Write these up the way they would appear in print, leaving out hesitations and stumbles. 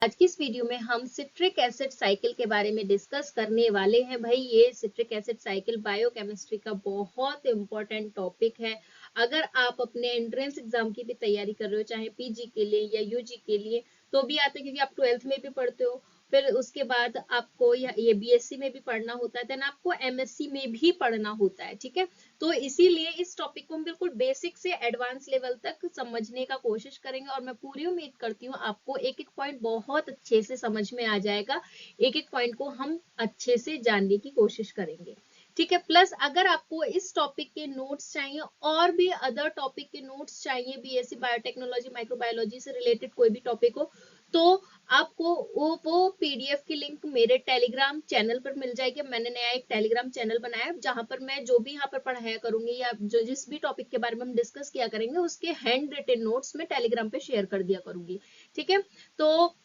आज की इस वीडियो में हम सिट्रिक एसिड साइकिल के बारे में डिस्कस करने वाले हैं। भाई ये सिट्रिक एसिड साइकिल बायोकेमिस्ट्री का बहुत इंपॉर्टेंट टॉपिक है। अगर आप अपने एंट्रेंस एग्जाम की भी तैयारी कर रहे हो, चाहे पीजी के लिए या यूजी के लिए, तो भी आता है, क्योंकि आप 12th में भी पढ़ते हो, फिर उसके बाद आपको ये बीएससी में भी पढ़ना होता है, देन आपको एमएससी में भी पढ़ना होता है। ठीक है, तो इसीलिए इस टॉपिक को हम बिल्कुल बेसिक से एडवांस लेवल तक समझने का कोशिश करेंगे और मैं पूरी उम्मीद करती हूँ आपको एक एक पॉइंट बहुत अच्छे से समझ में आ जाएगा। एक एक पॉइंट को हम अच्छे से जानने की कोशिश करेंगे। ठीक है, प्लस अगर आपको इस टॉपिक के नोट्स चाहिए और भी अदर टॉपिक के नोट्स चाहिए, बीएससी बायोटेक्नोलॉजी माइक्रोबायोलॉजी से रिलेटेड कोई भी टॉपिक हो, तो आपको वो पीडीएफ की लिंक मेरे टेलीग्राम चैनल पर मिल जाएगी। मैंने नया एक टेलीग्राम चैनल बनाया है जहां पर मैं जो भी यहाँ पर पढ़ाया करूंगी या जो जिस भी टॉपिक के बारे में हम डिस्कस किया करेंगे उसके हैंड रिटन नोट्स में टेलीग्राम पे शेयर कर दिया करूंगी। ठीक है, तो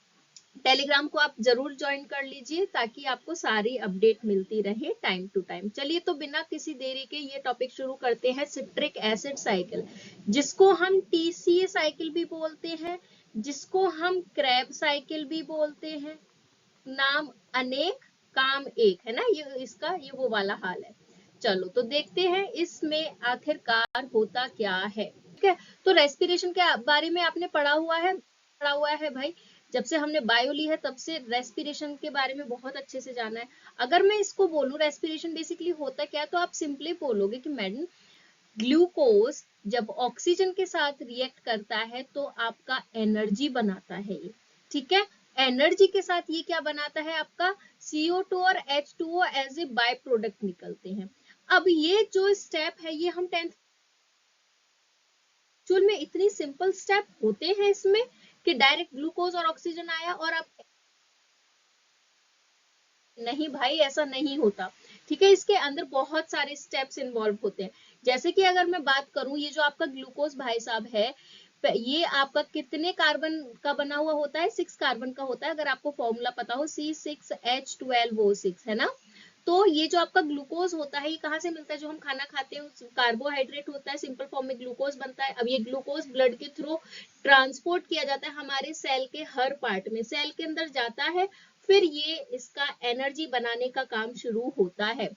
टेलीग्राम को आप जरूर ज्वाइन कर लीजिए ताकि आपको सारी अपडेट मिलती रहे टाइम टू टाइम। चलिए, तो बिना किसी देरी के ये टॉपिक शुरू करते हैं। सिट्रिक एसिड साइकिल, जिसको हम टीसीए साइकिल भी बोलते हैं, जिसको हम क्रैब साइकिल भी बोलते हैं। नाम अनेक काम एक है ना, ये वो वाला हाल है। चलो तो देखते हैं इसमें आखिरकार होता क्या है। ठीक है, तो रेस्पिरेशन के बारे में आपने पढ़ा हुआ है भाई। जब से हमने बायो ली है तब से रेस्पिरेशन के बारे में बहुत अच्छे से जाना है। अगर मैं इसको बोलूं रेस्पिरेशन बेसिकली होता क्या है, तो आप सिंपली बोलोगे कि मैडम, ग्लूकोज जब ऑक्सीजन के साथ रिएक्ट करता है तो आपका एनर्जी बनाता है ये। ठीक है, एनर्जी के साथ ये क्या बनाता है, आपका CO2 और H2O as a by product निकलते हैं। अब ये जो स्टेप है ये हम 10th में, इतनी सिंपल स्टेप होते हैं इसमें कि डायरेक्ट ग्लूकोज और ऑक्सीजन आया और आप, नहीं भाई ऐसा नहीं होता। ठीक है, इसके अंदर बहुत सारे स्टेप्स इन्वॉल्व होते हैं। जैसे कि अगर मैं बात करूं, ये जो आपका ग्लूकोज भाई साहब है, ये आपका कितने कार्बन का बना हुआ होता है, 6 कार्बन का होता है। अगर आपको फॉर्मूला पता हो C6H12O6 है ना, तो ये जो आपका ग्लूकोज होता है ये कहाँ से मिलता है, जो हम खाना खाते हैं कार्बोहाइड्रेट होता है, सिंपल फॉर्म में ग्लूकोज बनता है। अब ये ग्लूकोज ब्लड के थ्रू ट्रांसपोर्ट किया जाता है हमारे सेल के हर पार्ट में, सेल के अंदर जाता है, फिर ये इसका एनर्जी बनाने का काम शुरू होता है।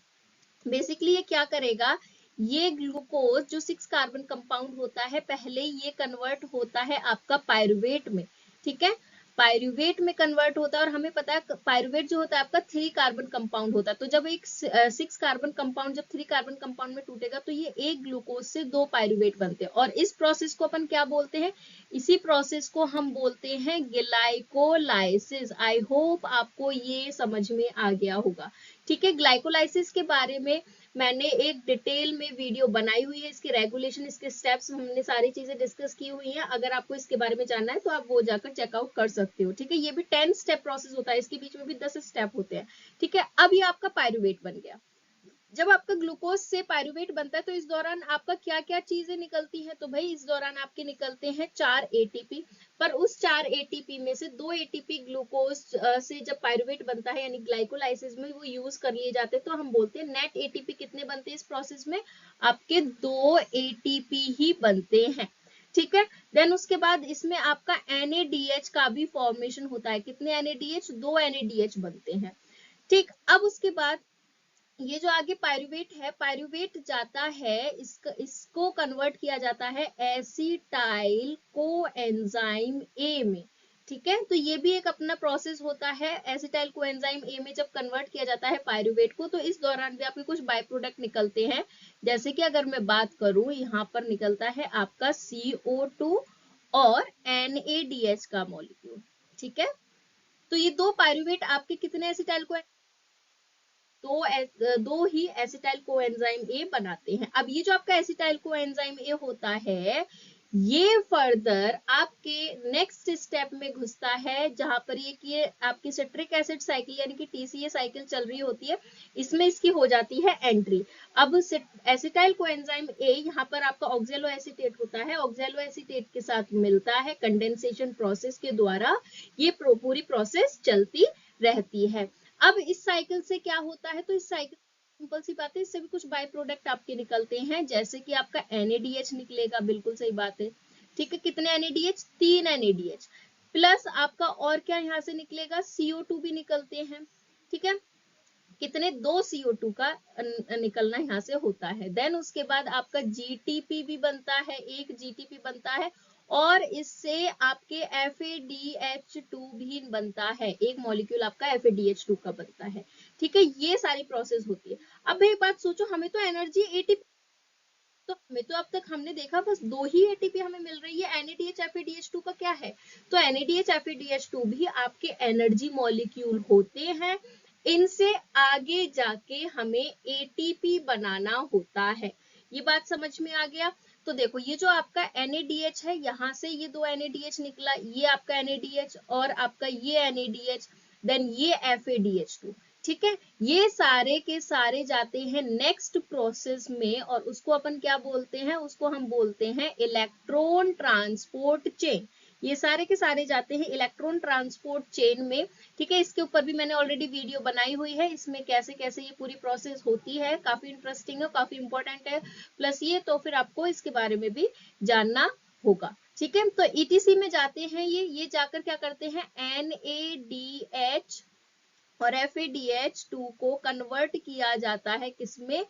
बेसिकली ये क्या करेगा, ये ग्लूकोज जो 6 कार्बन कंपाउंड होता है, पहले ये कन्वर्ट होता है आपका पायरुवेट में। ठीक है, पायरुवेट में कन्वर्ट होता है और हमें पता है पायरुवेट जो होता है आपका 3 कार्बन कंपाउंड होता है। तो जब एक 6 कार्बन कंपाउंड जब 3 कार्बन कंपाउंड में टूटेगा तो ये एक ग्लूकोज से 2 पायरुवेट बनते हैं और इस प्रोसेस को अपन क्या बोलते हैं, इसी प्रोसेस को हम बोलते हैं ग्लाइकोलाइसिस। आई होप आपको ये समझ में आ गया होगा। ठीक है, ग्लाइकोलाइसिस के बारे में मैंने एक डिटेल में वीडियो बनाई हुई है, इसके रेगुलेशन, इसके स्टेप्स, हमने सारी चीजें डिस्कस की हुई हैं। अगर आपको इसके बारे में जानना है तो आप वो जाकर चेकआउट कर सकते हो। ठीक है, ये भी 10 स्टेप प्रोसेस होता है, इसके बीच में भी 10 स्टेप होते हैं। ठीक है, अब ये आपका पायरुवेट बन गया। जब आपका ग्लूकोज से पायरुवेट बनता है तो इस दौरान आपका क्या क्या चीजें निकलती हैं, तो भाई इस दौरान आपके निकलते हैं 4 एटीपी। पर उस 4 एटीपी में से 2 एटीपी ग्लूकोज से जब पायरुवेट बनता है यानी ग्लाइकोलाइसिस में वो यूज कर लिए जाते हैं, तो हम बोलते हैं नेट एटीपी कितने बनते हैं इस प्रोसेस में, आपके 2 एटीपी ही बनते हैं। ठीक है, देन उसके बाद इसमें आपका NADH का भी फॉर्मेशन होता है। कितने NADH, 2 NADH बनते हैं। ठीक, अब उसके बाद ये जो आगे पायरुवेट है, पायरुवेट जाता है, इसको कन्वर्ट किया जाता है एसिटाइल कोएंजाइम ए में। ठीक है, तो ये भी एक अपना प्रोसेस होता है। एसिटाइल कोएंजाइम ए में जब कन्वर्ट किया जाता है पायरुवेट को, तो इस दौरान भी आपके कुछ बाय प्रोडक्ट निकलते हैं। जैसे कि अगर मैं बात करूं, यहाँ पर निकलता है आपका CO2 और NADH का मॉलिक्यूल। ठीक है, तो ये 2 पायरुवेट आपके कितने एसिटाइल को, दो ही एसिटाइल कोएंजाइम ए बनाते हैं। अब ये जो आपका एसिटाइल कोएंजाइम ए होता है, ये फर्दर आपके नेक्स्ट स्टेप में घुसता है, जहां पर ये आपकी सिट्रिक एसिड साइकिल यानी कि टीसीए साइकिल चल रही होती है, इसमें इसकी हो जाती है एंट्री। अब एसिटाइल कोएंजाइम ए यहाँ पर आपका ऑक्सैलो एसीटेट होता है, ऑक्सैलो एसीटेट के साथ मिलता है, कंडेंसेशन प्रोसेस के द्वारा ये पूरी प्रोसेस चलती रहती है। अब इस साइकिल से क्या होता है, तो इस साइकिल सिंपल सी बात है, इससे भी कुछ बाय प्रोडक्ट आपके निकलते हैं, जैसे कि आपका NADH निकलेगा, बिल्कुल सही बात है। ठीक है, कितने NADH, 3 NADH। प्लस आपका और क्या यहाँ से निकलेगा, CO2 भी निकलते हैं, ठीक है, कितने, 2 CO2 का निकलना यहाँ से होता है। देन उसके बाद आपका GTP भी बनता है, एक GTP बनता है, और इससे आपके FADH2 भी बनता है, एक मॉलिक्यूल आपका FADH2 का बनता है, ठीक है, ये सारी प्रोसेस होती है। अब एक बात सोचो, हमें तो एनर्जी ATP, तो हमें तो अब तक हमने देखा बस 2 ही ATP हमें मिल रही है, NADH FADH2 का क्या है, तो NADH FADH2 भी आपके एनर्जी मॉलिक्यूल होते हैं, इनसे आगे जाके हमें ATP बनाना होता है। ये बात समझ में आ गया। तो देखो ये जो आपका NADH है, यहाँ से ये 2 NADH निकला, ये आपका NADH और आपका ये NADH, देन ये FADH2, ठीक है, ये सारे के सारे जाते हैं नेक्स्ट प्रोसेस में, और उसको अपन क्या बोलते हैं, उसको हम बोलते हैं इलेक्ट्रॉन ट्रांसपोर्ट चेन। ये सारे के सारे जाते हैं इलेक्ट्रॉन ट्रांसपोर्ट चेन में, ठीक है, इसके ऊपर भी मैंने ऑलरेडी वीडियो बनाई हुई है, इसमें कैसे कैसे ये पूरी प्रोसेस होती है, काफी इंटरेस्टिंग है, काफी इंपॉर्टेंट है, प्लस ये तो फिर आपको इसके बारे में भी जानना होगा, ठीक है। तो ETC में जाते हैं ये जाकर क्या करते हैं, NADH और FADH2 को कन्वर्ट किया जाता है, किसमें,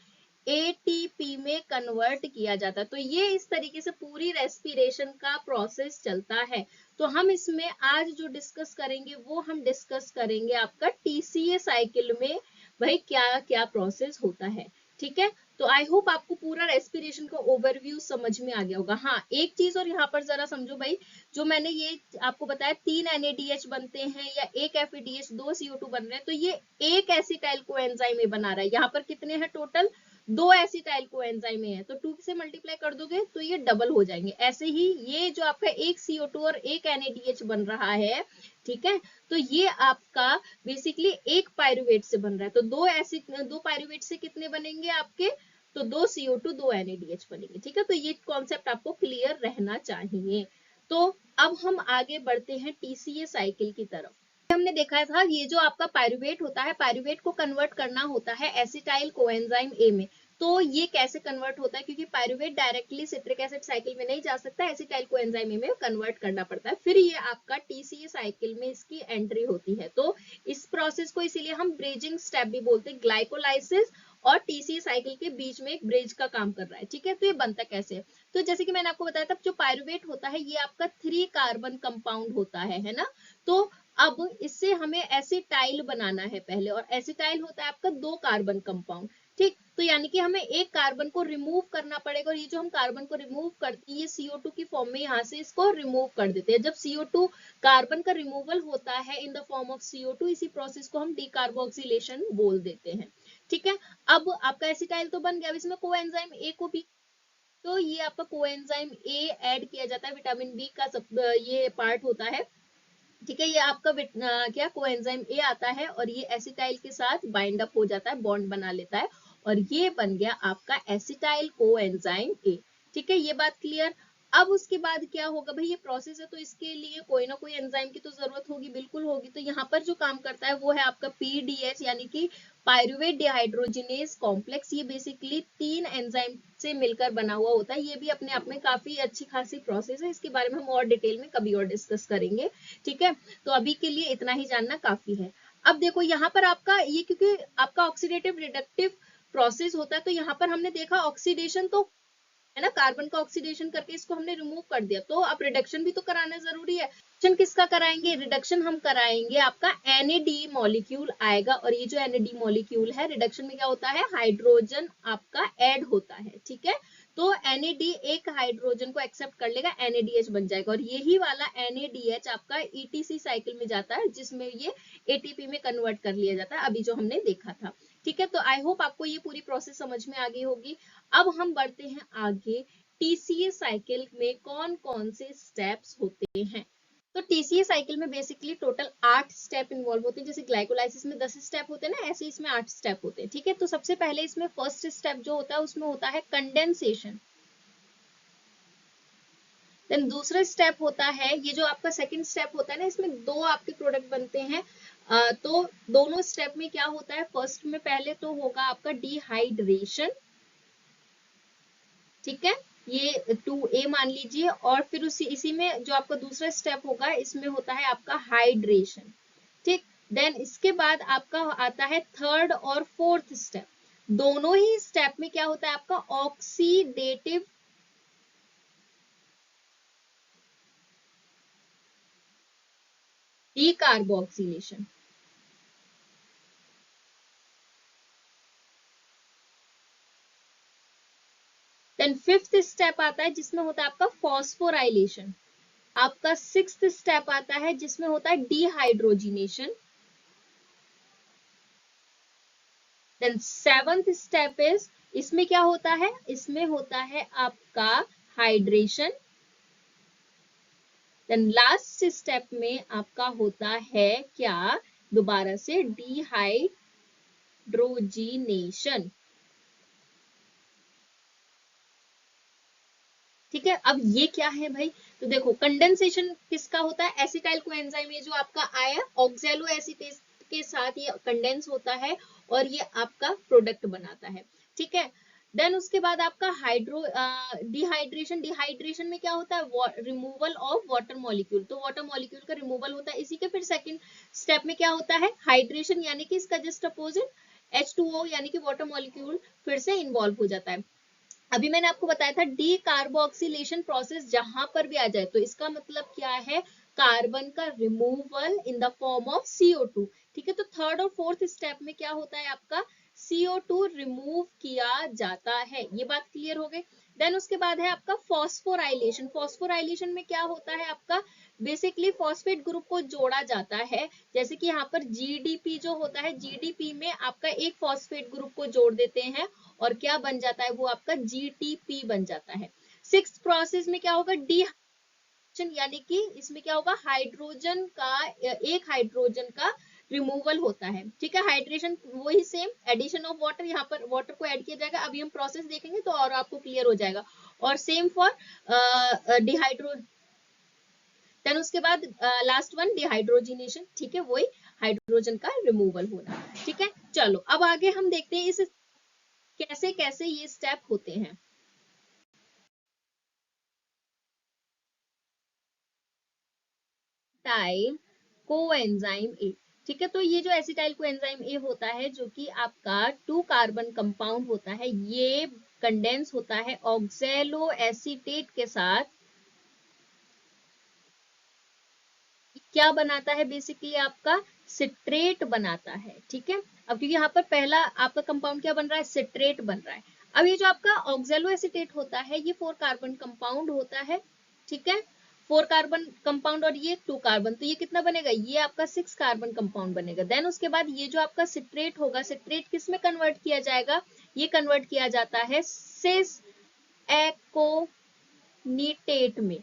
ATP में कन्वर्ट किया जाता है। तो ये इस तरीके से पूरी रेस्पिरेशन का प्रोसेस चलता है। तो हम इसमें आज जो डिस्कस करेंगे वो हम डिस्कस करेंगे आपका TCA साइकिल में भाई क्या क्या प्रोसेस होता है, ठीक है। तो आई होप आपको पूरा रेस्पिरेशन का ओवरव्यू समझ में आ गया होगा। हाँ, एक चीज और यहाँ पर जरा समझो भाई, जो मैंने ये आपको बताया 3 NADH बनते हैं या एक FADH, 2 CO2 बन रहे हैं, तो ये एक एसिटाइल कोएंजाइम में बना रहा है। यहाँ पर कितने हैं टोटल, 2 एसिटाइल कोएंजाइम है, तो 2 से मल्टीप्लाई कर दोगे तो ये डबल हो जाएंगे। ऐसे ही ये जो आपका एक CO2 और एक NADH बन रहा है, ठीक है, तो ये आपका बेसिकली एक पायरुवेट से बन रहा है, तो दो पायरुवेट से कितने बनेंगे आपके, तो 2 CO2 2 NADH बनेंगे, ठीक है। तो ये कॉन्सेप्ट आपको क्लियर रहना चाहिए। तो अब हम आगे बढ़ते हैं TCA साइकिल की तरफ। हमने देखा था ये जो आपका पायरुवेट होता है, पायरुवेट को कन्वर्ट करना होता है एसिटाइल कोएंजाइम A में। तो ये कैसे कन्वर्ट होता है, क्योंकि pyruvate directly citric acid cycle में नहीं जा सकता, एसिटाइल कोएंजाइम A में कन्वर्ट करना पड़ता है, फिर ये आपका TCA साइकिल में इसकी एंट्री होती है। तो इस प्रोसेस को इसीलिए हम ब्रिजिंग स्टेप भी बोलते हैं, ग्लाइकोलाइसिस और TCA साइकिल के बीच में एक ब्रिज का काम कर रहा है, ठीक है। तो ये बनता कैसे है, तो जैसे कि मैंने आपको बताया था, जो पायरुवेट होता है ये आपका 3 कार्बन कंपाउंड होता है ना। तो अब इससे हमें एसिटाइल बनाना है पहले, और एसिटाइल होता है आपका 2 कार्बन कंपाउंड, ठीक। तो यानी कि हमें एक कार्बन को रिमूव करना पड़ेगा, और ये जो हम कार्बन को रिमूव करते हैं ये CO2 की फॉर्म में यहाँ से इसको रिमूव कर देते हैं। जब CO2 कार्बन का रिमूवल होता है in the form of CO2, इसी प्रोसेस को हम डीकार्बोक्सिलेशन बोल देते हैं, ठीक है। अब आपका एसिटाइल तो बन गया, अब इसमें कोएंजाइम A को भी, तो ये आपका कोएंजाइम A ऐड किया जाता है, विटामिन B का सब ये पार्ट होता है, ठीक है। ये आपका क्या कोएंजाइम A आता है और ये एसिटाइल के साथ बाइंड अप हो जाता है, बॉन्ड बना लेता है, और ये बन गया आपका एसिटाइल कोएंजाइम A, ठीक है। ये बात क्लियर। अब उसके बाद क्या होगा भाई, ये प्रोसेस है तो इसके लिए कोई ना कोई एंजाइम की तो जरूरत होगी, बिल्कुल होगी। तो यहाँ पर जो काम करता है वो है आपका PDH यानी कि पायरुवेट डिहाइड्रोजिनेज कॉम्प्लेक्स। ये बेसिकली 3 एंजाइम से मिलकर बना हुआ होता है। ये भी अपने आप में काफी अच्छी खासी प्रोसेस है, इसके बारे में हम और डिटेल में कभी और डिस्कस करेंगे, ठीक है। तो अभी के लिए इतना ही जानना काफी है। अब देखो यहाँ पर आपका ये, क्योंकि आपका ऑक्सीडेटिव रिडक्टिव प्रोसेस होता है, तो यहाँ पर हमने देखा ऑक्सीडेशन तो है ना, कार्बन का ऑक्सीडेशन करके इसको हमने रिमूव कर दिया, तो अब रिडक्शन भी तो कराना जरूरी है। रिडक्शन किसका कराएंगे, रिडक्शन हम कराएंगे आपका NAD मॉलिक्यूल आएगा, और ये जो NAD मॉलिक्यूल है, रिडक्शन में क्या होता है, हाइड्रोजन आपका ऐड होता है, ठीक है। तो NAD एक हाइड्रोजन को एक्सेप्ट कर लेगा, NADH बन जाएगा, और यही वाला NADH आपका ETC साइकिल में जाता है, जिसमें ये ATP में कन्वर्ट कर लिया जाता है, अभी जो हमने देखा था, ठीक है। तो आई होप आपको ये पूरी प्रोसेस समझ में आ गई होगी। अब हम बढ़ते हैं आगे, TCA साइकिल में कौन कौन से स्टेप्स होते हैं। तो TCA साइकिल में बेसिकली टोटल 8 स्टेप इन्वॉल्व होते हैं, जैसे ग्लाइकोलाइसिस में 10 स्टेप होते हैं ना, ऐसे इसमें 8 स्टेप होते हैं, ठीक है। तो सबसे पहले इसमें फर्स्ट स्टेप जो होता है उसमें होता है कंडेंसेशन। देन दूसरा स्टेप होता है, ये जो आपका सेकंड स्टेप होता है ना, इसमें 2 आपके प्रोडक्ट बनते हैं। तो दोनों स्टेप में क्या होता है, फर्स्ट में पहले तो होगा आपका डिहाइड्रेशन, ठीक है। ये 2A मान लीजिए, और फिर इसी में जो आपका दूसरा स्टेप होगा इसमें होता है आपका हाइड्रेशन, ठीक। देन इसके बाद आपका आता है थर्ड और फोर्थ स्टेप। दोनों ही स्टेप में क्या होता है आपका oxidative decarboxylation. Then fifth step आता है जिसमें होता है आपका फॉस्फोराइलेशन। आपका सिक्स्थ स्टेप आता है जिसमें होता है dehydrogenation. Then seventh step is, इसमें क्या होता है, इसमें होता है आपका हाइड्रेशन। देन लास्ट स्टेप में आपका होता है क्या, दोबारा से डिहाइड्रोजिनेशन। ठीक है, अब ये क्या है भाई, तो देखो कंडेंसेशन किसका होता है, एसिटाइल कोएंजाइम, ये जो आपका आया ऑक्सैलो एसीटेस के साथ ये कंडेंस होता है और ये आपका प्रोडक्ट बनाता है, ठीक है। देन उसके बाद आपका डिहाइड्रेशन। डिहाइड्रेशन में क्या होता है, रिमूवल ऑफ वाटर मॉलिक्यूल, तो वाटर मॉलिक्यूल का रिमूवल होता है। इसी के फिर सेकंड स्टेप में क्या होता है, हाइड्रेशन, यानी कि इसका जस्ट अपोजिट H2O यानी कि वाटर मॉलिक्यूल फिर से इन्वॉल्व हो जाता है। अभी मैंने आपको बताया था डी कार्बोक्सिलेशन प्रोसेस जहां पर भी आ जाए तो इसका मतलब क्या है, कार्बन का removal in the form of CO2, ठीक है। तो थर्ड और फोर्थ स्टेप में क्या होता है आपका CO2 रिमूव किया जाता है, ये बात क्लियर हो गई। देन उसके बाद है आपका फॉस्फोराइलेशन। फॉस्फोराइलेशन में क्या होता है आपका, बेसिकली फॉस्फेट ग्रुप को जोड़ा जाता है, जैसे कि यहाँ पर GDP जो होता है, GDP में आपका एक फॉस्फेट ग्रुप को जोड़ देते हैं और क्या बन जाता है, वो आपका GTP बन जाता है। सिक्स प्रोसेस में क्या होगा, डी, यानी कि इसमें क्या होगा, हाइड्रोजन का, एक हाइड्रोजन का रिमूवल होता है, ठीक है। हाइड्रेशन वही सेम, एडिशन ऑफ वाटर, यहाँ पर वाटर को ऐड किया जाएगा, अभी हम प्रोसेस देखेंगे तो और आपको क्लियर हो जाएगा। और सेम फॉर डिहाइड्रो, देन उसके बाद लास्ट वन डिहाइड्रोजिनेशन, ठीक है, वही हाइड्रोजन का रिमूवल होना, ठीक है। चलो अब आगे हम देखते हैं इस कैसे कैसे ये स्टेप होते हैं। टाइल कोएंजाइम ए, ठीक है। तो ये जो एसिटाइल कोएंजाइम ए होता है जो कि आपका 2 कार्बन कंपाउंड होता है, ये कंडेंस होता है ऑक्सैलो एसीटेट के साथ। क्या बनाता है, बेसिकली आपका सिट्रेट बनाता है, ठीक है। अब क्योंकि यहाँ पर पहला आपका कंपाउंड क्या बन रहा है, सिट्रेट बन रहा है। अब ये जो आपका ऑक्सैलो एसीटेट होता है ये 4 कार्बन कंपाउंड होता है, ठीक है। 4 कार्बन कंपाउंड और ये 2 कार्बन, तो ये कितना बनेगा, ये आपका 6 कार्बन कंपाउंड बनेगा। देन उसके बाद ये जो आपका सिट्रेट होगा, सिट्रेट किस में कन्वर्ट किया जाएगा, ये कन्वर्ट किया जाता है सिस एकोनिटेट में,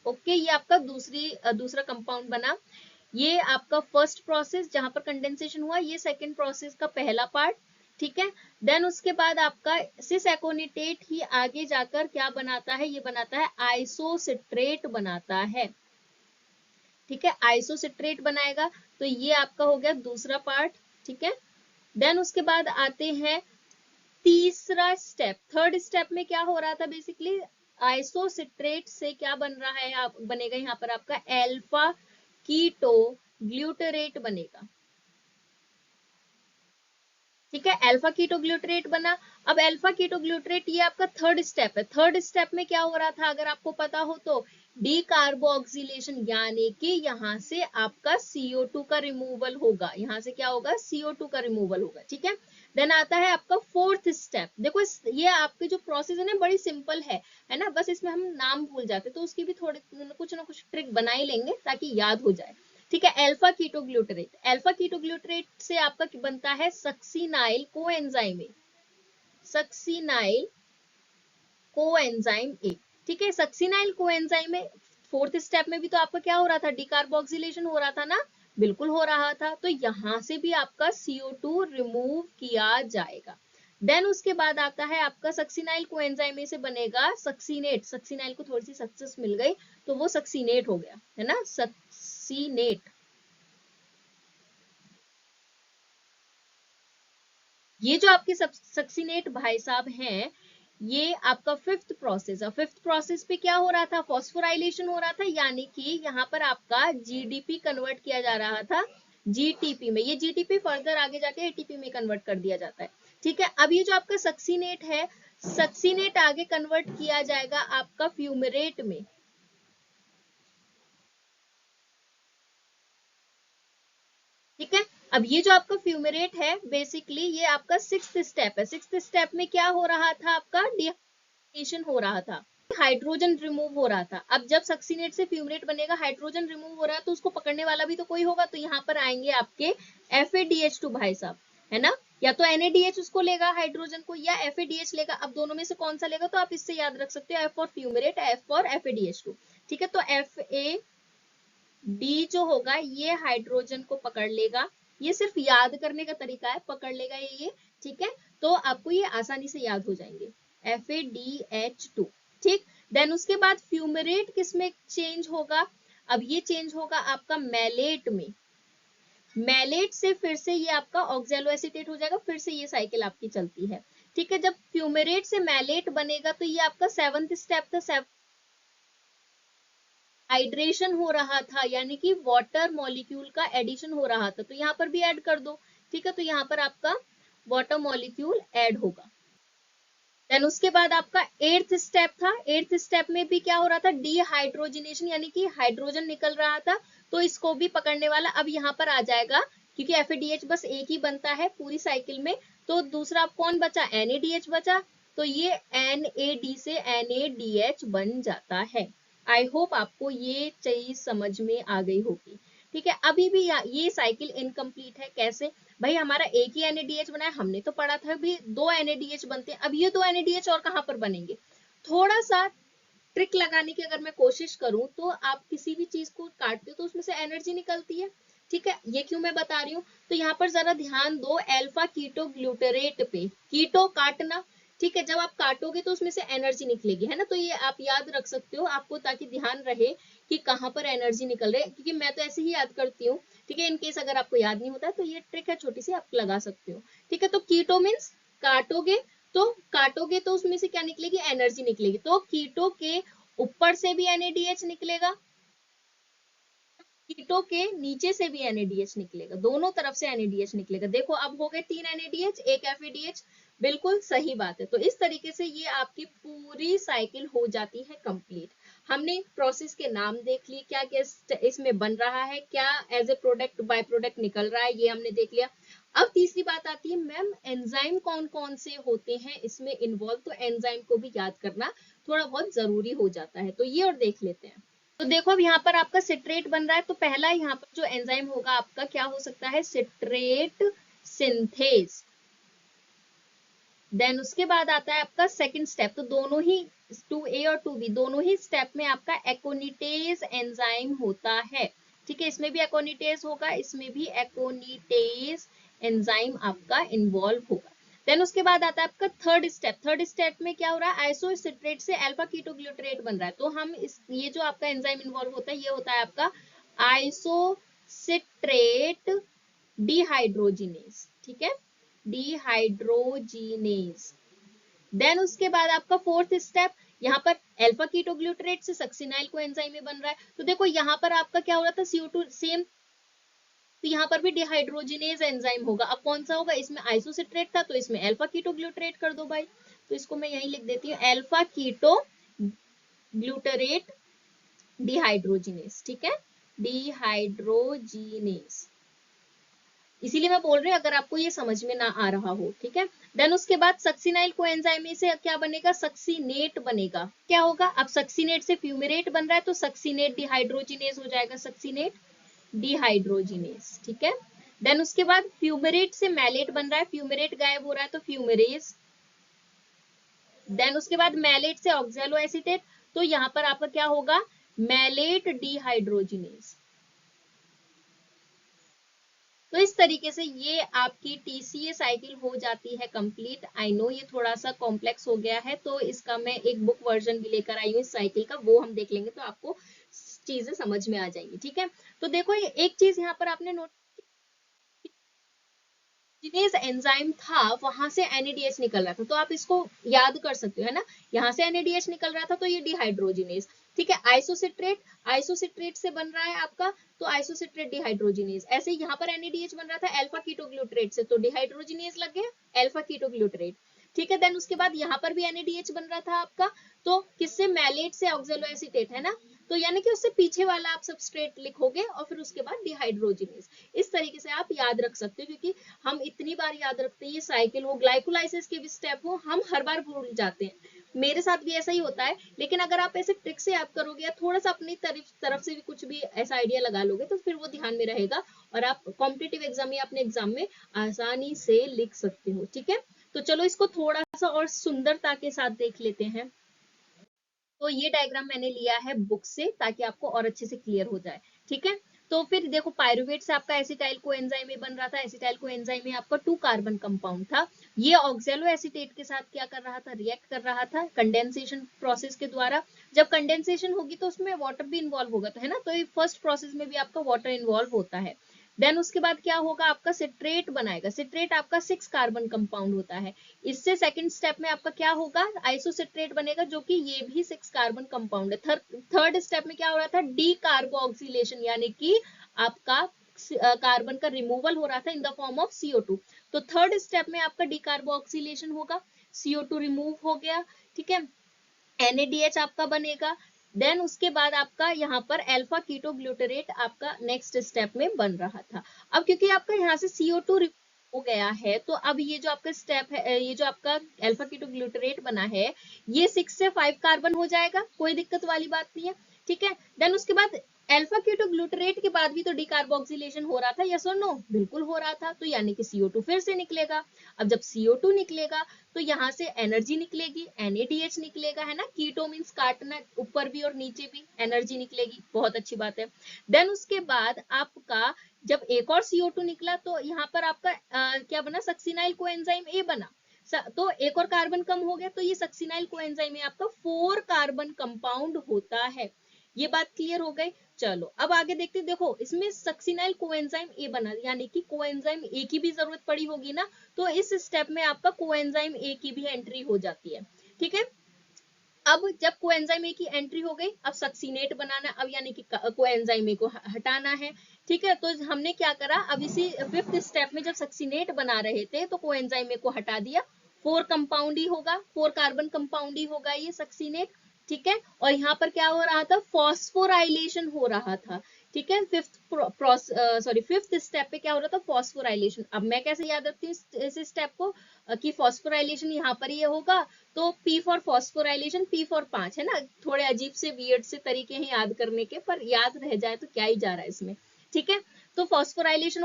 ओके। ये आपका दूसरा कंपाउंड बना। ये आपका फर्स्ट प्रोसेस जहां पर कंडेंसेशन हुआ, ये सेकंड प्रोसेस का पहला पार्ट, ठीक है। देन उसके बाद आपका सिस एकोनिटेट ही आगे जाकर क्या बनाता है, ये बनाता है आइसोसिट्रेट बनाता है, ठीक है। आइसोसिट्रेट बनाएगा, तो ये आपका हो गया दूसरा पार्ट, ठीक है। देन उसके बाद आते हैं तीसरा स्टेप। थर्ड स्टेप में क्या हो रहा था, बेसिकली आइसोसिट्रेट से क्या बन रहा है, बनेगा यहाँ पर आपका एल्फा कीटो ग्लूटरेट बनेगा, ठीक है। अल्फा कीटो ग्लूटरेट बना। अब अल्फा कीटो ग्लूटरेट ये आपका थर्ड स्टेप है। थर्ड स्टेप में क्या हो रहा था, अगर आपको पता हो तो डीकार्बोक्सिलेशन, यानी कि यहाँ से आपका CO2 का रिमूवल होगा, यहाँ से क्या होगा, CO2 का रिमूवल होगा, ठीक है। देन आता है आपका फोर्थ स्टेप। देखो ये आपके जो प्रोसेस है ना बड़ी सिंपल है ना, बस इसमें हम नाम भूल जाते तो उसकी भी थोड़े कुछ ना कुछ ट्रिक बना ही लेंगे ताकि याद हो जाए, ठीक है। अल्फा कीटोग्लूटरेट, अल्फा कीटोग्लूटरेट से आपका बनता है succinyl coenzyme A, succinyl coenzyme A, ठीक है। Succinyl coenzyme A fourth step में भी तो आपका क्या हो रहा था, डिकार्बोक्सिलेशन हो रहा था ना, बिल्कुल हो रहा था। तो यहां से भी आपका CO2 रिमूव किया जाएगा। देन उसके बाद आता है आपका सक्सिनाइल कोएंजाइम से बनेगा सक्सीनेट, सक्सिनाइल को थोड़ी सी सक्सेस मिल गई तो वो सक्सीनेट हो गया, है ना, सक्सीनेट। ये जो आपके सक्सीनेट भाई साहब हैं, ये आपका फिफ्थ प्रोसेस है। फिफ्थ प्रोसेस पे क्या हो रहा था, फॉस्फोराइलेशन हो रहा था, यानी कि यहाँ पर आपका जीडीपी कन्वर्ट किया जा रहा था जीटीपी में। ये जीटीपी फर्दर आगे जाके एटीपी में कन्वर्ट कर दिया जाता है। ठीक है, अब ये जो आपका सक्सीनेट है, सक्सीनेट आगे कन्वर्ट किया जाएगा आपका फ्यूमरेट में। ठीक है, अब ये जो आपका फ्यूमरेट है बेसिकली ये आपका सिक्स्थ स्टेप है। सिक्स्थ स्टेप में क्या हो रहा था, आपका डिहाइड्रेशन हो रहा था, हाइड्रोजन रिमूव हो रहा था। अब जब सक्सीनेट से फ्यूमरेट बनेगा, हाइड्रोजन रिमूव हो रहा है, तो उसको पकड़ने वाला भी तो कोई होगा, तो यहाँ पर आएंगे आपके FADH2 भाई साहब, है ना, या तो NADH उसको लेगा हाइड्रोजन को, या FADH लेगा। अब दोनों में से कौन सा लेगा, तो आप इससे याद रख सकते हो, F for fumarate, F for FADH2। ठीक है, तो FAD जो होगा ये हाइड्रोजन को पकड़ लेगा। ये सिर्फ याद करने का तरीका है, पकड़ लेगा ये। ठीक है, तो आपको ये आसानी से याद हो जाएंगे, FADH2। ठीक, देन उसके बाद फ्यूमरेट किस में चेंज होगा, अब ये चेंज होगा आपका मैलेट में। मैलेट से फिर से ये आपका ऑक्सैलो एसीटेट हो जाएगा, फिर से ये साइकिल आपकी चलती है। ठीक है, जब फ्यूमरेट से मैलेट बनेगा तो ये आपका सेवंथ स्टेप था, हाइड्रेशन हो रहा था, यानी कि वाटर मॉलिक्यूल का एडिशन हो रहा था, तो यहाँ पर भी ऐड कर दो। ठीक है, तो यहाँ पर आपका वाटर मॉलिक्यूल ऐड होगा। देन उसके बाद आपका एट्थ स्टेप था। एट्थ स्टेप में भी क्या हो रहा था, डीहाइड्रोजिनेशन, यानी कि हाइड्रोजन निकल रहा था, तो इसको भी पकड़ने वाला अब यहाँ पर आ जाएगा, क्योंकि FADH बस एक ही बनता है पूरी साइकिल में, तो दूसरा अब कौन बचा, NADH बचा, तो ये NAD से NADH बन जाता है। आई होप आपको ये चीज समझ में आ गई होगी। ठीक है, अभी भी ये साइकिल इनकम्प्लीट है। कैसे भाई, हमारा एक ही NADH बना है, हमने तो पढ़ा था भी 2 NADH बनते हैं, अब ये 2 NADH और कहां पर बनेंगे। थोड़ा सा ट्रिक लगाने की अगर मैं कोशिश करूं, तो आप किसी भी चीज को काटते हो तो उसमें से एनर्जी निकलती है। ठीक है, ये क्यों मैं बता रही हूँ, तो यहाँ पर जरा ध्यान दो, अल्फा कीटो ग्लूटरेट पे, कीटो काटना। ठीक है, जब आप काटोगे तो उसमें से एनर्जी निकलेगी, है ना, तो ये आप याद रख सकते हो आपको, ताकि ध्यान रहे कि कहाँ पर एनर्जी निकल रही है, क्योंकि मैं तो ऐसे ही याद करती हूँ। ठीक है, इनकेस अगर आपको याद नहीं होता तो ये ट्रिक है छोटी सी, आप लगा सकते हो। ठीक है, तो कीटो मीन्स काटोगे, तो काटोगे तो उसमें से क्या निकलेगी, एनर्जी निकलेगी, तो कीटो के ऊपर से भी NADH निकलेगा, कीटो के नीचे से भी NADH निकलेगा, दोनों तरफ से NADH निकलेगा। देखो अब हो गए 3 NADH, एक FADH, बिल्कुल सही बात है। तो इस तरीके से ये आपकी पूरी साइकिल हो जाती है कंप्लीट। हमने प्रोसेस के नाम देख लिए, क्या क्या इसमें बन रहा है, क्या as a product by product निकल रहा है, ये हमने देख लिया। अब तीसरी बात आती है, मैम एंजाइम कौन कौन से होते हैं इसमें इन्वॉल्व, तो एंजाइम को भी याद करना थोड़ा बहुत जरूरी हो जाता है, तो ये और देख लेते हैं। तो देखो अब यहाँ पर आपका सिट्रेट बन रहा है, तो पहला यहाँ पर जो एंजाइम होगा आपका क्या हो सकता है, सिट्रेट सिंथेज। देन उसके बाद आता है आपका सेकंड स्टेप, तो दोनों ही 2A और 2B दोनों ही स्टेप में आपका एकोनिटेज एंजाइम होता है। ठीक है, इसमें भी एकोनिटेज होगा, इसमें भी एकोनिटेज एंजाइम आपका इन्वॉल्व होगा। देन उसके बाद आता है आपका थर्ड स्टेप। थर्ड स्टेप में क्या हो रहा है, आइसोसिट्रेट से अल्फा कीटोग्लूटरेट बन रहा है, तो हम इस ये जो आपका एंजाइम इन्वॉल्व होता है ये होता है आपका आइसोसिट्रेट डिहाइड्रोजिनेज। ठीक है, डिहाइड्रोजिनेज। देन उसके बाद आपका फोर्थ स्टेप, यहाँ पर अल्फा कीटोग्लूटरेट से सक्सिनाइल को एंजाइम में बन रहा है, तो देखो यहाँ पर आपका क्या हो रहा था, CO2 सेम, तो यहाँ पर भी डिहाइड्रोजिनेज एंजाइम होगा। अब कौन सा होगा, इसमें आइसोसिट्रेट था तो इसमें अल्फा कीटोग्लूटरेट कर दो भाई, तो इसको मैं यही लिख देती हूँ, अल्फा कीटो ग्लूटरेट डिहाइड्रोजिनेज। ठीक है, डिहाइड्रोजिनेज, इसीलिए मैं बोल रही हूँ अगर आपको ये समझ में ना आ रहा हो। ठीक है, देन उसके बाद सक्सिनाइल को एंजाइम से क्या बनेगा, सक्सीनेट बनेगा। क्या होगा, अब सक्सीनेट से फ्यूमेरेट बन रहा है, तो सक्सीनेट डिहाइड्रोजिनेज हो जाएगा, सक्सीनेट डिहाइड्रोजिनेज। ठीक है, देन उसके बाद फ्यूमेरेट से मैलेट बन रहा है, फ्यूमेरेट गायब हो रहा है तो फ्यूमेरेज। देन उसके बाद मैलेट से ऑक्सैलो एसीटेट, तो यहाँ पर आपका क्या होगा, मैलेट डिहाइड्रोजिनेज। तो इस तरीके से ये आपकी TCA साइकिल हो जाती है कंप्लीट। आई नो ये थोड़ा सा कॉम्प्लेक्स हो गया है, तो इसका मैं एक बुक वर्जन भी लेकर आई हूँ इस साइकिल का, वो हम देख लेंगे तो आपको चीजें समझ में आ जाएंगी। ठीक है, तो देखो ये एक चीज यहाँ पर आपने नोट, जिनेस एंजाइम था वहां से NADH निकल रहा था, तो आप इसको याद कर सकते हो, है ना। यहाँ से NADH निकल रहा था तो ये डिहाइड्रोजिनेस, ठीक है। आइसोसिट्रेट, आइसोसिट्रेट से बन रहा है आपका, तो आइसोसिट्रेट डिहाइड्रोजिनेस। ऐसे ही यहाँ पर NADH बन रहा था अल्फा कीटोग्लूटरेट से, तो डिहाइड्रोजिनेस लग गया अल्फा कीटोग्लूटरेट, ठीक है। देन उसके बाद यहाँ पर भी NADH बन रहा था आपका, तो किससे, मैलेट से ऑक्सैलोएसीटेट, है ना। तो यानी कि उससे पीछे वाला आप सबस्ट्रेट लिखोगे और फिर उसके बाद डिहाइड्रोजिनेस। इस तरीके से आप याद रख सकते हो, क्योंकि हम इतनी बार याद रखते हैं, ये साइकिल हो, ग्लाइकोलाइसिस के भी स्टेप हो, हम हर बार भूल जाते हैं। मेरे साथ भी ऐसा ही होता है, लेकिन अगर आप ऐसे ट्रिक से याद करोगे या थोड़ा सा अपनी तरफ से भी कुछ भी ऐसा आइडिया लगा लोगे, तो फिर वो ध्यान में रहेगा और आप कॉम्पिटिटिव एग्जाम या अपने एग्जाम में आसानी से लिख सकते हो, ठीक है। तो चलो इसको थोड़ा सा और सुंदरता के साथ देख लेते हैं। तो ये डायग्राम मैंने लिया है बुक से, ताकि आपको और अच्छे से क्लियर हो जाए, ठीक है। तो फिर देखो, पायरुवेट से आपका एसिटाइल कोएंजाइम बन रहा था, एसिटाइल कोएंजाइम में आपका 2 कार्बन कंपाउंड था। ये ऑक्सैलो एसीटेट के साथ क्या कर रहा था, रिएक्ट कर रहा था कंडेंसेशन प्रोसेस के द्वारा। जब कंडेंसेशन होगी तो उसमें वाटर भी इन्वॉल्व होगा, तो है ना, तो ये फर्स्ट प्रोसेस में भी आपका वाटर इन्वॉल्व होता है। देन उसके बाद क्या होगा, आपका सिट्रेट बनाएगा। सिट्रेट आपका 6 कार्बन कंपाउंड होता है। इससे सेकंड स्टेप में आपका क्या होगा, आइसोसिट्रेट बनेगा, जो कि ये भी 6 कार्बन कंपाउंड है। थर्ड स्टेप में क्या हो रहा था, डी कार्बोक्सिलेशन, यानी कि आपका कार्बन का रिमूवल हो रहा था in the form of CO2। तो थर्ड स्टेप में आपका डी कार्बोक्सिलेशन होगा, CO2 रिमूव हो गया, ठीक है। NADH आपका बनेगा। देन उसके बाद आपका यहाँ पर अल्फा कीटोग्लूटरेट आपका नेक्स्ट स्टेप में बन रहा था। अब क्योंकि आपका यहाँ से CO2 हो गया है, तो अब ये जो आपका स्टेप है, ये जो आपका अल्फा कीटोग्लूटरेट बना है, ये 6 से 5 कार्बन हो जाएगा, कोई दिक्कत वाली बात नहीं है, ठीक है। देन उसके बाद अल्फा कीटोग्लूटरेट के बाद भी तो डिकार्बोक्सिलेशन हो रहा था, यस और नो, बिल्कुल हो रहा था, तो यानी कि CO2 फिर से निकलेगा। अब जब CO2 निकलेगा तो यहाँ से एनर्जी निकलेगी, NADH निकलेगा, है ना। कीटो मीन्स काटना, ऊपर भी और नीचे भी एनर्जी निकलेगी, बहुत अच्छी बात है। देन उसके बाद आपका जब एक और CO2 निकला, तो यहाँ पर आपका क्या बना, सक्सिनाइल कोएंजाइम A बना। तो एक और कार्बन कम हो गया, तो ये सक्सिनाइल कोएंजाइम में आपका 4 कार्बन कंपाउंड होता है। ये बात क्लियर हो गई। चलो अब आगे देखते हैं। देखो इसमें सक्सिनाइल कोएंजाइम A बना, यानी कि कोएंजाइम A की भी जरूरत पड़ी होगी ना, तो इस स्टेप में आपका कोएंजाइम A की भी एंट्री हो जाती है, ठीक है। अब जब कोएंजाइम ए की एंट्री हो गई, अब सक्सीनेट बनाना, अब यानी कि कोएंजाइम ए को हटाना है, ठीक है। तो हमने क्या करा, अब इसी फिफ्थ स्टेप में जब सक्सीनेट बना रहे थे तो कोएंजाइम ए को हटा दिया, 4 कंपाउंड ही होगा, 4 कार्बन कंपाउंड ही होगा ये सक्सीनेट, ठीक है। और यहाँ पर क्या हो रहा था, फॉस्फोराइलेशन हो रहा था, ठीक है। फिफ्थ स्टेप पे क्या हो रहा था, फॉस्फोराइलेशन। अब मैं कैसे याद रखती हूँ इस स्टेप को, कि फॉस्फोराइलेशन यहाँ पर ये होगा, तो P for phosphorylation, P for 5, है ना। थोड़े अजीब से वियर्ड से तरीके हैं याद करने के, पर याद रह जाए तो क्या ही जा रहा है इसमें, ठीक है। तो फॉस्फोराइलेशन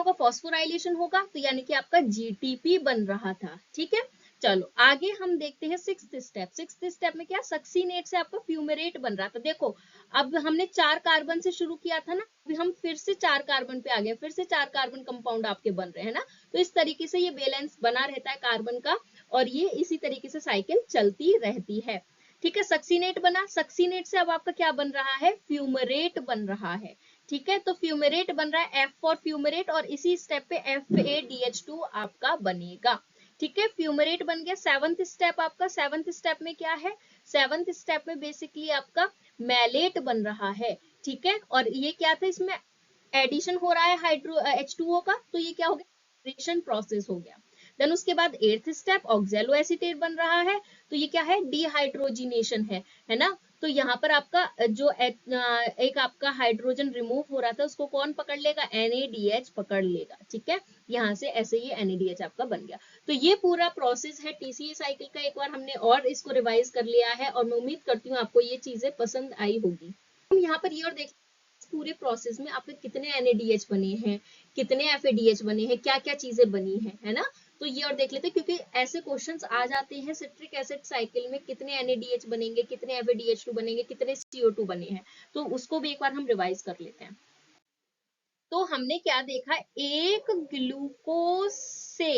होगा, तो यानी कि आपका GTP बन रहा था, ठीक है। चलो आगे हम देखते हैं सिक्स्थ स्टेप। सिक्स्थ स्टेप में क्या, सक्सीनेट से आपका फ्यूमेरेट बन रहा था। देखो अब हमने 4 कार्बन से शुरू किया था ना, अभी हम फिर से 4 कार्बन पे आ गए, फिर से 4 कार्बन कंपाउंड आपके बन रहे हैं ना। तो इस तरीके से ये बैलेंस बना रहता है कार्बन का, और ये इसी तरीके से साइकिल चलती रहती है, ठीक है। सक्सीनेट बना, सक्सीनेट से अब आपका क्या बन रहा है, फ्यूमरेट बन रहा है, ठीक है। तो फ्यूमरेट बन रहा है, F फॉर फ्यूमरेट, और इसी स्टेप पे FADH2 आपका बनेगा, ठीक है। फ्यूमरेट बन गया। सेवंथ स्टेप आपका, सेवंथ स्टेप में क्या है, सेवंथ स्टेप में बेसिकली आपका मैलेट बन रहा है, ठीक है। और ये क्या था, इसमें एडिशन हो रहा है हाइड्रो H2O का, तो ये क्या हो गया, रिएक्शन प्रोसेस हो गया। देन उसके बाद एट्थ स्टेप ऑक्सैलो एसीटेट बन रहा है, तो ये क्या है, डिहाइड्रोजिनेशन है ना। तो यहाँ पर आपका जो एक आपका हाइड्रोजन रिमूव हो रहा था, उसको कौन पकड़ लेगा, NADH पकड़ लेगा, ठीक है। यहाँ से ऐसे ही NADH आपका बन गया। तो ये पूरा प्रोसेस है TCA साइकिल का, एक बार हमने और इसको रिवाइज कर लिया है, और मैं उम्मीद करती हूँ आपको ये चीजें पसंद आई होगी। हम यहाँ पर ये और देख, पूरे प्रोसेस में आपके कितने NADH बने हैं, कितने FADH बने हैं, क्या क्या चीजें बनी है ना। तो ये और देख लेते हैं, क्योंकि ऐसे क्वेश्चंस आ जाते हैं सिट्रिक एसिड साइकिल में, कितने NADH बनेंगे, कितने FADH2 बनेंगे, कितने CO2 बने हैं, तो उसको भी एक बार हम रिवाइज कर लेते हैं। तो हमने क्या देखा, एक ग्लूकोज से,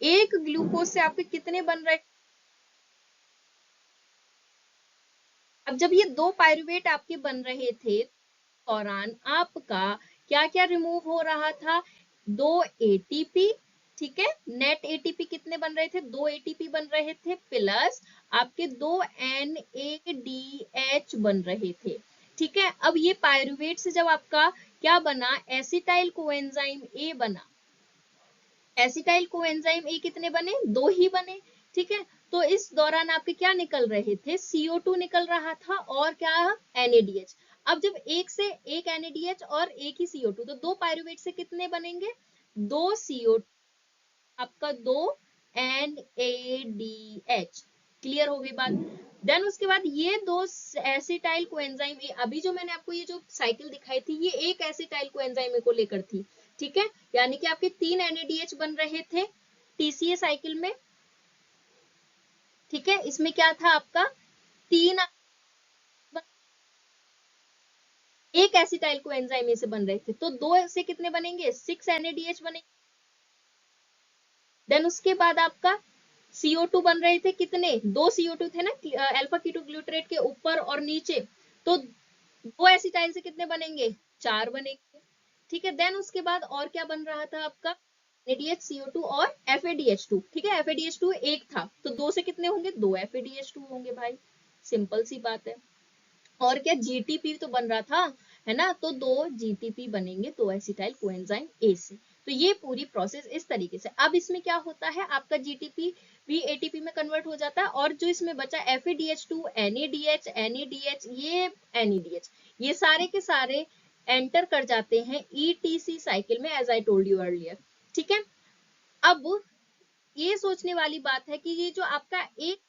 एक ग्लूकोज से आपके कितने बन रहे, अब जब ये 2 पायरुवेट आपके बन रहे थे दौरान आपका क्या क्या रिमूव हो रहा था? 2 ATP, ठीक है, नेट एटीपी कितने बन रहे थे? 2 ATP बन रहे थे, प्लस आपके 2NADH बन रहे थे, ठीक है। अब ये पायरुवेट से जब आपका क्या बना, एसिटाइल कोएंजाइम ए बना। एसिटाइल कोएंजाइम ए कितने बने? 2 ही बने, ठीक है। तो इस दौरान आपके क्या निकल रहे थे? CO2 निकल रहा था और क्या? NADH। अब जब एक से एक NADH और एक ही CO2, तो 2 पायरुवेट से कितने बनेंगे? 2 CO2, आपका 2 NADH। क्लियर हो गई बात? देन उसके बाद ये 2 एसिटाइल कोएंजाइम ए, अभी जो मैंने आपको ये जो साइकिल दिखाई थी, ये एक एसिटाइल कोएंजाइम ए को लेकर थी, ठीक है। यानी कि आपके 3 NADH बन रहे थे TCA साइकिल में, ठीक है। इसमें क्या था आपका? 3, एक एसिटाइल कोएंजाइम ए से बन रहे थे, तो 2 से कितने बनेंगे? 6 NADH बनेंगे। देन उसके बाद आपका CO2 बन रहे थे कितने? 2 CO2 थे ना, अल्फा कीटो ग्लूटरेट के ऊपर और नीचे, तो 2 एसिटाइल से कितने बनेंगे? 4 बनेंगे, ठीक है। देन उसके बाद और क्या बन रहा था आपका? NADH, CO2 और FADH2, ठीक है। FADH2 एक था, तो 2 से कितने होंगे? 2 FADH2 होंगे भाई, सिंपल सी बात है। और क्या? GTP तो बन रहा था, है ना, तो 2 GTP बनेंगे, 2 एसिटाइल कोएंजाइम ए से। तो ये पूरी प्रोसेस इस तरीके से। अब इसमें क्या होता है, आपका GTP भी ATP में कन्वर्ट हो जाता है, और जो इसमें बचा FADH2, NADH, ये NADH, ये सारे के सारे एंटर कर जाते हैं ETC साइकिल में, as I told you earlier, ठीक है। अब ये सोचने वाली बात है कि ये जो आपका एक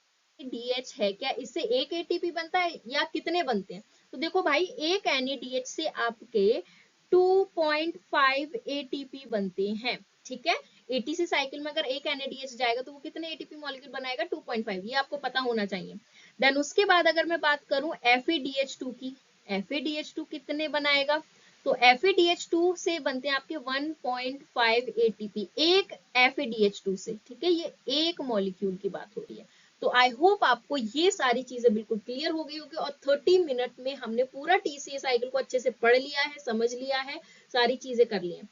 DH है, क्या इससे एक ATP बनता है या कितने बनते हैं? तो देखो भाई, एक NADH से आपके 2.5 ATP बनते हैं, ठीक है। ATC साइकिल में अगर एक NADH जाएगा तो वो कितने ATP मॉलिक्यूल बनाएगा? 2.5, ये आपको पता होना चाहिए। देन उसके बाद अगर मैं बात करूं FADH2 की, FADH2 कितने बनाएगा? तो FADH2 से बनते हैं आपके 1.5 ATP, एक FADH2 से, ठीक है। ये एक मॉलिक्यूल की बात हो रही है। तो आई होप आपको ये सारी चीजें बिल्कुल क्लियर हो गई होगी, और 30 मिनट में हमने पूरा TCA साइकिल को अच्छे से पढ़ लिया है, समझ लिया है, सारी चीजें कर ली हैं।